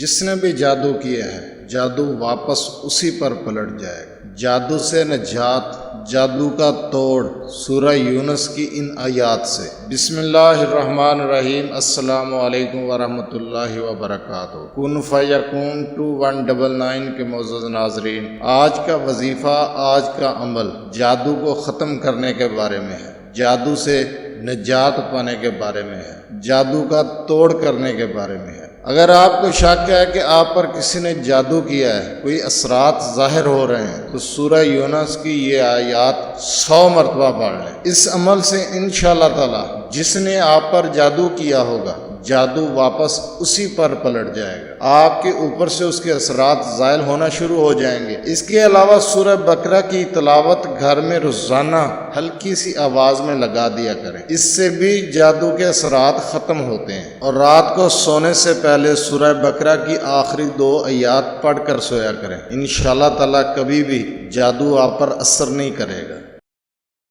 جس نے بھی جادو کیا ہے جادو واپس اسی پر پلٹ جائے گا۔ جادو سے نجات، جادو کا توڑ، سورہ یونس کی ان آیات سے۔ بسم اللہ الرحمن الرحیم۔ السلام علیکم ورحمۃ اللہ وبرکاتہ۔ کن فیکون 2199 کے معزز ناظرین، آج کا وظیفہ، آج کا عمل جادو کو ختم کرنے کے بارے میں ہے، جادو سے نجات پانے کے بارے میں ہے، جادو کا توڑ کرنے کے بارے میں ہے۔ اگر آپ کو شک ہے کہ آپ پر کسی نے جادو کیا ہے، کوئی اثرات ظاہر ہو رہے ہیں، تو سورہ یونس کی یہ آیات 100 مرتبہ پڑھ لیں۔ اس عمل سے انشاءاللہ تعالی جس نے آپ پر جادو کیا ہوگا، جادو واپس اسی پر پلٹ جائے گا، آپ کے اوپر سے اس کے اثرات زائل ہونا شروع ہو جائیں گے۔ اس کے علاوہ سورہ بقرہ کی تلاوت گھر میں روزانہ ہلکی سی آواز میں لگا دیا کریں، اس سے بھی جادو کے اثرات ختم ہوتے ہیں۔ اور رات کو سونے سے پہلے سورہ بقرہ کی آخری 2 آیات پڑھ کر سویا کریں، انشاءاللہ تعالی کبھی بھی جادو آپ پر اثر نہیں کرے گا۔